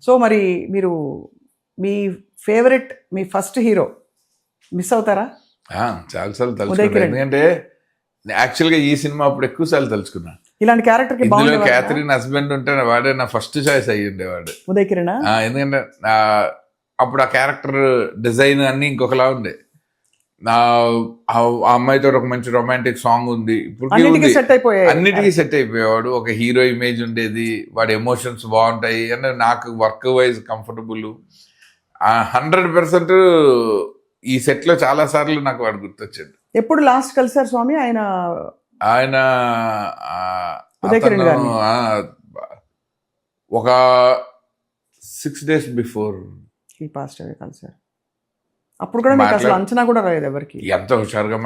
So మరి మీరు మీ favourite మీ first hero miss అవుతారా? చాలాసార్లు తలుచుకున్నాను, ఎందుకంటే యాక్చువల్గా ఈ సినిమా అప్పుడు ఎక్కువ సార్లు తలుచుకున్నా. ఇలాంటి క్యారెక్టర్ ఇందులో క్యాథరిన్ హస్బెండ్ ఉంటే వాడే నా ఫస్ట్ చాయిస్ అయ్యి ఉండేవాడు, ఉదయ్ కిరణ్. ఎందుకంటే అప్పుడు ఆ క్యారెక్టర్ డిజైన్ అన్ని ఇంకొకలా ఉండే. ఆ అమ్మాయితో ఒక మంచి రొమాంటిక్ సాంగ్ ఉంది, ఇప్పుడు అన్నిటికీ సెట్ అయిపోయేవాడు. ఒక హీరో ఇమేజ్ ఉండేది, వాడి ఎమోషన్స్ బాగుంటాయి అంటే నాకు వర్క్ వైజ్ కంఫర్టబుల్. 100% ఈ సెట్ లో చాలా సార్లు నాకు వాడు గుర్తొచ్చాడు. ఎప్పుడు లాస్ట్ కలిసారు స్వామి ఆయన? ఒక 6 days బిఫోర్ ఈ పాస్ట్ అవే కలిసారు. అప్పుడు కూడా మీకు అసలు అంచనా కూడా రాలేదు ఎవరికి. ఎంత హుషారుగా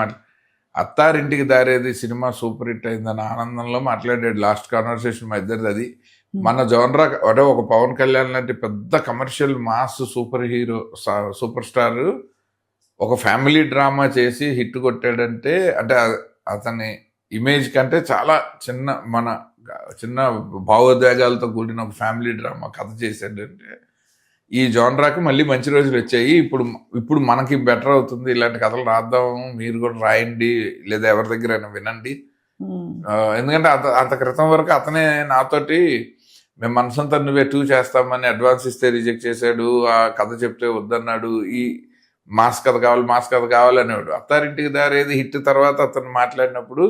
Attarintiki Daredi cinema super hit అయిందని ఆనందంలో మాట్లాడాడు. లాస్ట్ కాన్వర్సేషన్ మా ఇద్దరిది అది. మన జోనరా అంటే ఒక పవన్ కళ్యాణ్ లాంటి పెద్ద కమర్షియల్ మాస్ సూపర్ స్టార్ ఒక ఫ్యామిలీ డ్రామా చేసి హిట్ కొట్టాడంటే, అంటే అతని ఇమేజ్ కంటే చాలా చిన్న భావోద్వేగాలతో కూడిన ఒక ఫ్యామిలీ డ్రామా కథ చేశాడంటే ఈ జోనరాకి మళ్ళీ మంచి రోజులు వచ్చాయి. ఇప్పుడు మనకి బెటర్ అవుతుంది, ఇలాంటి కథలు రాద్దాం, మీరు కూడా రాయండి లేదా ఎవరి దగ్గర వినండి. ఎందుకంటే అంత క్రితం వరకు అతనే నాతోటి మేము మనసంతా నువ్వే 2 చేస్తామని అడ్వాన్స్ ఇస్తే రిజెక్ట్ చేశాడు, ఆ కథ చెప్తే వద్దన్నాడు, ఈ మాస్ కథ కావాలి అనేవాడు. అత్తారింటికి దారేది హిట్ తర్వాత అతను మాట్లాడినప్పుడు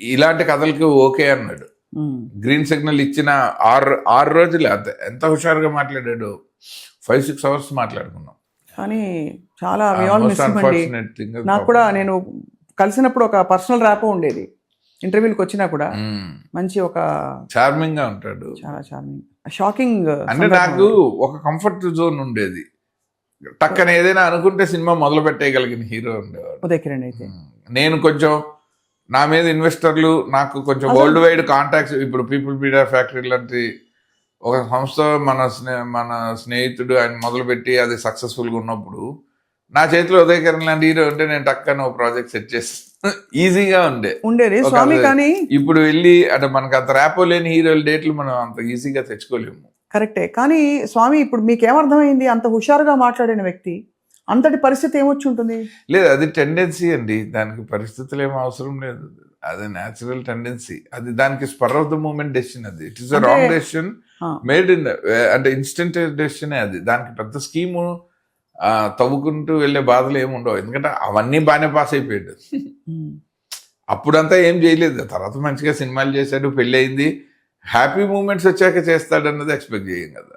ఇలాంటి కథలకి ఓకే అన్నాడు. గ్రీన్ సిగ్నల్ ఇచ్చిన 6 రోజులే అంతే. ఎంత హుషారుగా మాట్లాడాడు, 5-6 hours మాట్లాడుకున్నాం. కానీ చాలా నాకు కూడా నేను కలిసినప్పుడు ఒక పర్సనల్ ర్యాపో ఉండేది. ఇంటర్వ్యూలకు వచ్చినా కూడా మంచి ఒక చార్మింగ్ గా ఉంటాడు, చాలా చార్మింగ్. షాకింగ్ అంటే నాకు ఒక కంఫర్ట్ జోన్ ఉండేది. టక్కన ఏదైనా అనుకుంటే సినిమా మొదలు పెట్టేయగలిగిన హీరో ఉండేవాడు ఉదయ్ కిరణ్. అయితే నేను కొంచెం నా మీద ఇన్వెస్టర్లు, నాకు కొంచెం వరల్డ్ వైడ్ కాంటాక్ట్స్. ఇప్పుడు పీపుల్ మీడియా ఫ్యాక్టరీ లాంటి ఒక సంస్థ మన స్నేహితుడు ఆయన మొదలుపెట్టి అది సక్సెస్ఫుల్గా ఉన్నప్పుడు నా చేతిలో ఉదయ్ కిరణ్ లాంటి హీరో ఉంటే నేను టక్కన ఒక ప్రాజెక్ట్ సెట్ చేసి ఈజీగా ఉండేది స్వామి. కానీ ఇప్పుడు వెళ్ళి అంటే మనకు అంత ర్యాపో లేని హీరోల డేట్లు మనం అంత ఈజీగా తెచ్చుకోలేము. కరెక్టే. కానీ స్వామి ఇప్పుడు మీకేమర్థమైంది, అంత హుషారుగా మాట్లాడిన వ్యక్తి అంతటి పరిస్థితి ఏమొచ్చి ఉంటుంది? లేదు, అది టెండెన్సీ అండి, దానికి పరిస్థితులు ఏమో అవసరం లేదు, అది న్యాచురల్ టెండెన్సీ. అది దానికి spur of the moment decision. అది it is a wrong decision made in అంటే ఇన్స్టెంట్ డెసిషన్. అది దానికి పెద్ద స్కీము తవ్వుకుంటూ వెళ్ళే బాధలు ఏమి ఉండవు, ఎందుకంటే అవన్నీ బాగానే పాస్ అయిపోయాడు. అప్పుడంతా ఏం చేయలేదు, తర్వాత మంచిగా సినిమాలు చేశాడు, పెళ్ళి అయింది. హ్యాపీ మూమెంట్స్ వచ్చాక చేస్తాడు అన్నది ఎక్స్పెక్ట్ చేయం కదా.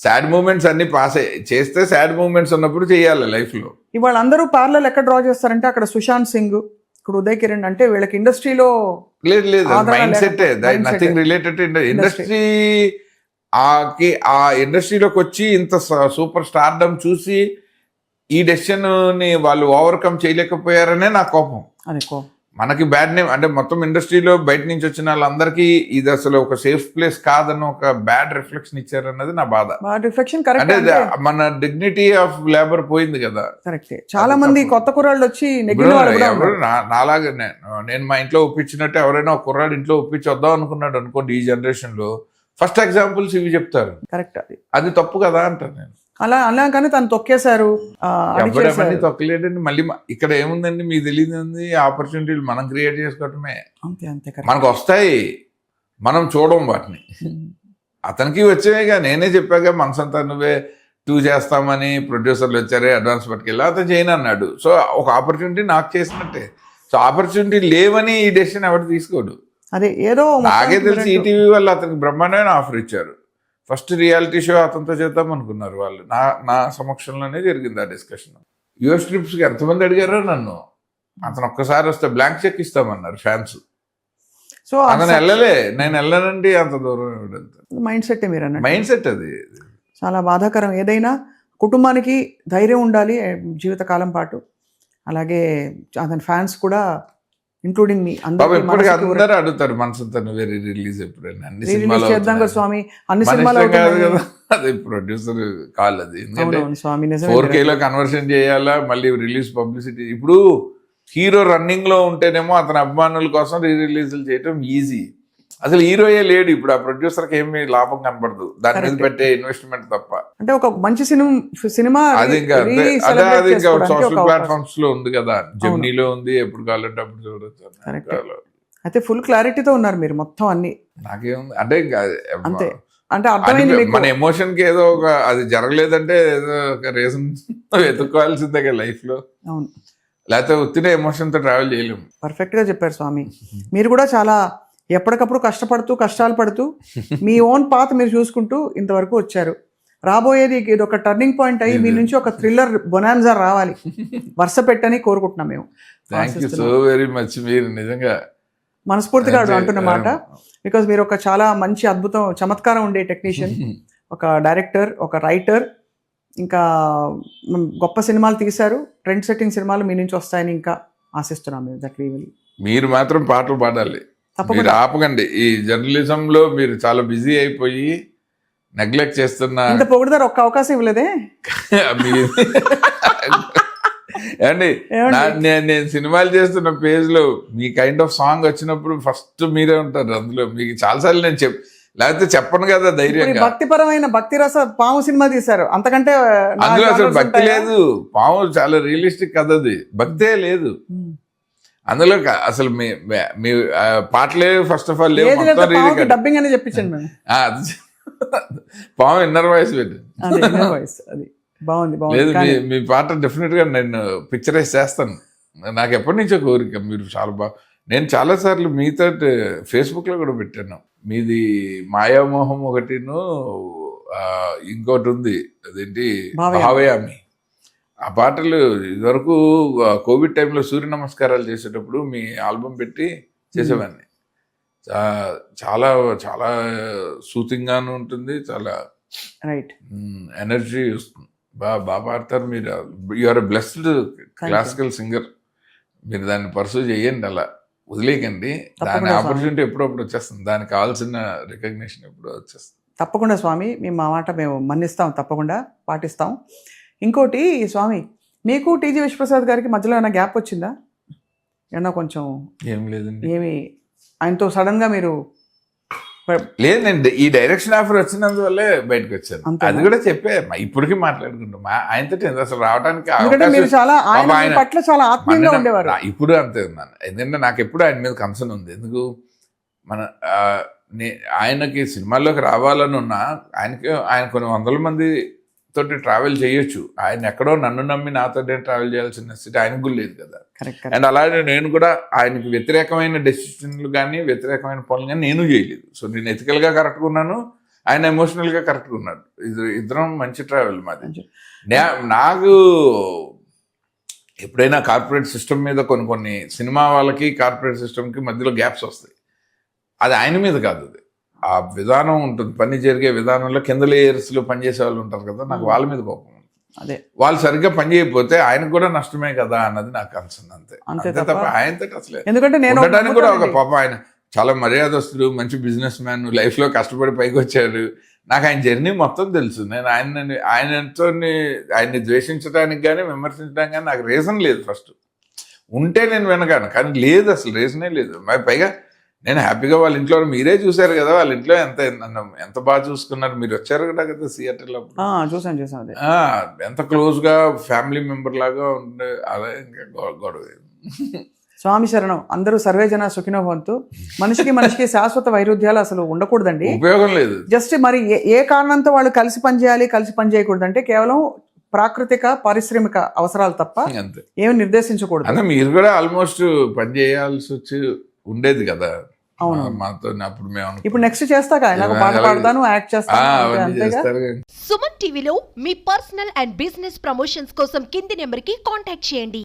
సాడ్ మూమెంట్స్ అన్ని పాస్ చేస్తే సాడ్ మూమెంట్స్ ఉన్నప్పుడు చేయాలి లైఫ్ లో. ఇవాళ అందరూ పార్లర్ ఎక్కడ డ్రా చేస్తారంటే అక్కడ సుశాంత్ సింగ్, ఇక్కడ ఉదయ్ కిరణ్ అంటే వీళ్ళకి ఇండస్ట్రీలో లేదు mind set, nothing related to industry. ఆ ఇండస్ట్రీలోకి వచ్చి ఇంత సూపర్ స్టార్డమ్ చూసి ఈ డెసిషన్ ని వాళ్ళు ఓవర్కమ్ చేయలేకపోయారనే నా కోపం. మనకి బ్యాడ్ నేమ్ అంటే మొత్తం ఇండస్ట్రీలో బయట నుంచి వచ్చిన వాళ్ళందరికీ ఇది అసలు ఒక సేఫ్ ప్లేస్ కాదని ఒక బ్యాడ్ రిఫ్లెక్షన్ ఇచ్చారన్నది నా బాధ. అంటే మన డిగ్నిటీ ఆఫ్ లేబర్ పోయింది కదా. చాలా మంది కొత్త కుర్రాళ్ళు వచ్చి నాలాగా నేను మా ఇంట్లో ఒప్పించినట్టు ఎవరైనా ఒక కుర్రాడు ఇంట్లో ఒప్పించి వద్దాం అనుకున్నాడు అనుకోండి, ఈ జనరేషన్ లో ఫస్ట్ ఎగ్జాంపుల్స్ ఇవి చెప్తారు. కరెక్ట్, అది తప్పు కదా అంటారు నేను. అలా కానీ తను తొక్కేశారు. ఎవరైనా తొక్కలేదండి. మళ్ళీ ఇక్కడ ఏముందండి, మీకు తెలియదు, ఆపర్చునిటీలు మనం క్రియేట్ చేసుకోవటమే. మనకు వస్తాయి, మనం చూడం వాటిని. అతనికి వచ్చాయిగా, నేనే చెప్పాగా మనసంతా నువ్వే 2 చేస్తామని ప్రొడ్యూసర్లు వచ్చారే అడ్వాన్స్ పట్టుకెళ్ళి, అతను చేయను అన్నాడు. సో ఒక ఆపర్చునిటీ నాకు చేసినట్టే. సో ఆపర్చునిటీ లేవని ఈ డెసిషన్ ఎవరు తీసుకోడు. అదే ఏదో నాకే తెలిసి ఈటీవీ వాళ్ళు అతనికి బ్రహ్మాండమైన ఆఫర్ ఇచ్చారు. ఫస్ట్ రియాలిటీ షో అతనితో చేద్దాం అనుకున్నారు వాళ్ళు. నా సమక్షంలోనే జరిగింది ఆ డిస్కషన్. యుఎస్ ట్రిప్స్కి ఎంతమంది అడిగారో నన్ను, అతను ఒక్కసారి వస్తే బ్లాంక్ చెక్ ఇస్తామన్నారు ఫ్యాన్స్. సో అతను వెళ్ళలే, నేను వెళ్ళానండి అంత దూరం. మైండ్ సెట్ మీరు అన్న మైండ్ సెట్ అది చాలా బాధాకరం. ఏదైనా కుటుంబానికి ధైర్యం ఉండాలి జీవితకాలం పాటు. అలాగే అతని ఫ్యాన్స్ కూడా ఇంక్లూడింగ్ మీ అందరూ అడుగుతారు మనసంతా నువ్వే రిలీజ్ ఎప్పుడైనా. అన్ని సినిమాలు చేద్దాం కదా స్వామి, అన్ని సినిమాలు కాదు కదా, అది ప్రొడ్యూసర్ కాల్. అది ఎందుకంటే 4K లో కన్వర్షన్ చేయాలా, మళ్ళీ రిలీజ్ పబ్లిసిటీ. ఇప్పుడు హీరో రన్నింగ్ లో ఉంటేనేమో అతని అభిమానుల కోసం రిలీజ్లు చేయటం ఈజీ. అసలు హీరోయే లేడు ఇప్పుడు, ఆ ప్రొడ్యూసర్కి ఏమి లాభం కనపడదు దాని మీద పెట్టే ఇన్వెస్ట్మెంట్ తప్ప. అంటే ఒక మంచి సినిమా అది ఇంకా అంతే, అది ఇంకా సోషల్ ప్లాట్ఫామ్స్ లో ఉంది కదా, జెమినీలో ఉంది, ఎప్పుడు కావాలంటే అప్పుడు చూడొచ్చు. అయితే ఫుల్ క్లారిటీతో ఉన్నారు మీరు మొత్తం అన్ని. నాకేముంది అంటే ఇంకా అంతే, అంటే అర్థమైంది మీకు. మన ఎమోషన్ కి ఏదో ఒక అది జరగలేదంటే ఏదో ఒక రీజన్ వెతుక్కోవాల్సిందే కదా లైఫ్ లో. అవును, లేకపోతే ఉత్తినే ఎమోషన్ తో ట్రావెల్ చేయలేము. పర్ఫెక్ట్ గా చెప్పారు స్వామి. మీరు కూడా చాలా ఎప్పటికప్పుడు కష్టపడుతూ కష్టాలు పడుతూ మీ ఓన్ పాత్ మీరు చూసుకుంటూ ఇంతవరకు వచ్చారు. రాబోయేది ఇది ఒక టర్నింగ్ పాయింట్ అయ్యి మీ నుంచి ఒక థ్రిల్లర్ బొనాన్జా రావాలి, వరుస పెట్టని కోరుకుంటున్నాం మేము. Thank you so very much. మీరు నిజంగా మనస్ఫూర్తిగా అంటున్నమాట. బికాజ్ మీరు ఒక చాలా మంచి అద్భుతం చమత్కారం ఉండే టెక్నీషియన్, ఒక డైరెక్టర్, ఒక రైటర్, ఇంకా గొప్ప సినిమాలు తీశారు. ట్రెండ్ సెట్టింగ్ సినిమాలు మీ నుంచి వస్తాయని ఇంకా ఆశిస్తున్నాం మేము. That we will. మీరు మాత్రం పాటలు పాడాలి, మీరు ఆపకండి. ఈ జర్నలిజం లో మీరు చాలా బిజీ అయిపోయి నెగ్లెక్ట్ చేస్తున్న. ఇంత పొగుడుదారు ఒక్క అవకాశం ఇవ్వలేదే అండి. నేను సినిమాలు చేస్తున్న పేజ్ లో మీ కైండ్ ఆఫ్ సాంగ్ వచ్చినప్పుడు ఫస్ట్ మీరే ఉంటారు అందులో. మీకు చాలాసార్లు నేను లేకపోతే చెప్పను కదా ధైర్యంగా. భక్తిపరమైన భక్తి రస పాము సినిమా తీశారు, అంతకంటే అందులో అసలు భక్తి లేదు. పాము చాలా రియలిస్టిక్ కథ, అది భక్తే లేదు అందులో. అసలు మీ పాటలే ఫస్ట్ ఆఫ్ ఆల్ లేవు, డబ్బింగ్ అని చెప్పించండి మేము. పాము ఇన్నర్ వాయిస్ పెట్టి అది బాగుంది. లేదు, మీ పాట డెఫినెట్ గా నేను పిక్చరైజ్ చేస్తాను. నాకు ఎప్పటి నుంచో కోరిక. మీరు చాలా బాగా, నేను చాలా సార్లు మీతో ఫేస్బుక్ లో కూడా పెట్టాను. మీది మాయామోహం ఒకటిను, ఇంకోటి ఉంది అదేంటి భావయామి. ఆ పాటలు ఇదివరకు కోవిడ్ టైంలో సూర్య నమస్కారాలు చేసేటప్పుడు మీ ఆల్బమ్ పెట్టి చేసేవాడిని. చాలా చాలా సూతింగ్గాను ఉంటుంది, చాలా రైట్ ఎనర్జీ వస్తుంది. బాగా పాడతారు మీరు. You are blessed classical singer. మీరు దాన్ని పర్సూ చేయండి, అలా వదిలేయకండి. దాని ఆపర్చునిటీ ఎప్పుడప్పుడు వచ్చేస్తుంది, దానికి కావాల్సిన రికగ్నిషన్ ఎప్పుడో వచ్చేస్తుంది. తప్పకుండా స్వామి, మేము మా మాట మేము మన్నిస్తాం, తప్పకుండా పాటిస్తాం. ఇంకోటి స్వామి, మీకు టీజీ విశ్వప్రసాద్ గారికి మధ్యలో ఏమైనా గ్యాప్ వచ్చిందా? ఏమన్నా కొంచెం ఏం లేదండి. ఏమి ఆయనతో సడన్ గా మీరు? లేదు, నేను ఈ డైరెక్షన్ ఆఫర్ వచ్చినందువల్లే బయటకు వచ్చాను. అది కూడా చెప్పే ఇప్పటికీ మాట్లాడుకుంటాం ఆయనతో. అసలు రావడానికి పట్ల చాలా ఆత్మీయంగా ఉండేవారు. ఇప్పుడు అంతే ఉన్నాను, ఎందుకంటే నాకు ఎప్పుడు ఆయన మీద కన్సర్న్ ఉంది. ఎందుకు ఆయనకి సినిమాల్లోకి రావాలని ఉన్నా ఆయన కొన్ని వందల మంది తోటి ట్రావెల్ చేయొచ్చు. ఆయన ఎక్కడో నన్ను నమ్మి నాతో ట్రావెల్ చేయాల్సిన స్థితి ఆయనకు కూడా లేదు కదా. అండ్ అలాగే నేను కూడా ఆయనకి వ్యతిరేకమైన డెసిషన్లు కానీ వ్యతిరేకమైన పనులు కానీ నేను చేయలేదు. సో నేను ఎథికల్గా కరెక్ట్గా ఉన్నాను, ఆయన ఎమోషనల్గా కరెక్ట్గా ఉన్నాడు. ఇద్దరం మంచి ట్రావెల్ మాది. నాకు ఎప్పుడైనా కార్పొరేట్ సిస్టమ్ మీద కొన్ని సినిమా వాళ్ళకి కార్పొరేట్ సిస్టమ్కి మధ్యలో గ్యాప్స్ వస్తాయి. అది ఆయన మీద కాదు, అది ఆ విధానం ఉంటుంది. పని జరిగే విధానంలో కింద లేయర్స్లో పనిచేసే వాళ్ళు ఉంటారు కదా, నాకు వాళ్ళ మీద కోపం. అదే వాళ్ళు సరిగ్గా పని చేయకపోతే ఆయనకు కూడా నష్టమే కదా అన్నది నాకు కన్సర్న్. అంతే తప్ప ఆయనతో అసలే. ఎందుకంటే నేను ఉండడానికి కూడా ఒక పాప, ఆయన చాలా మర్యాదస్తుడు, మంచి బిజినెస్ మ్యాన్, లైఫ్లో కష్టపడి పైకి వచ్చాడు. నాకు ఆయన జర్నీ మొత్తం తెలుసు. నేను ఆయన్ని ద్వేషించడానికి కానీ విమర్శించడానికి కానీ నాకు రీజన్ లేదు. ఫస్ట్ ఉంటే నేను వినగాను, కానీ లేదు, అసలు రీజనే లేదు. పైగా నేను హ్యాపీగా వాళ్ళ ఇంట్లో, మీరే చూసారు కదా వాళ్ళ ఇంట్లో ఎంత బాగా చూసుకున్నారు. మీరు వచ్చారు కదా థియేటర్లో, చూసాను. ఎంత క్లోజ్ గా ఫ్యామిలీ మెంబర్ లాగా ఉండే. అదే ఇంకా గొడవ. స్వామి శరణం. అందరూ సర్వేజన సుఖినో భవంతు. మనిషికి శాశ్వత వైరుధ్యాలు అసలు ఉండకూడదండి, ఉపయోగం లేదు. జస్ట్ మరి ఏ కారణంతో వాళ్ళు కలిసి పనిచేయాలి, కలిసి పనిచేయకూడదు అంటే కేవలం ప్రాకృతిక పారిశ్రామిక అవసరాలు తప్ప ఏమి నిర్దేశించకూడదు. అంటే మీరు కూడా ఆల్మోస్ట్ పని చేయాల్సి వచ్చి ఉండేది కదా మాతో. అప్పుడు మేము ఇప్పుడు నెక్స్ట్ చేస్తాక పాట పాడతాను, యాక్ట్ చేస్తాను. సుమన్ టీవీలో మీ పర్సనల్ అండ్ బిజినెస్ ప్రమోషన్స్ కోసం కింది నెంబర్కి కాంటాక్ట్ చేయండి.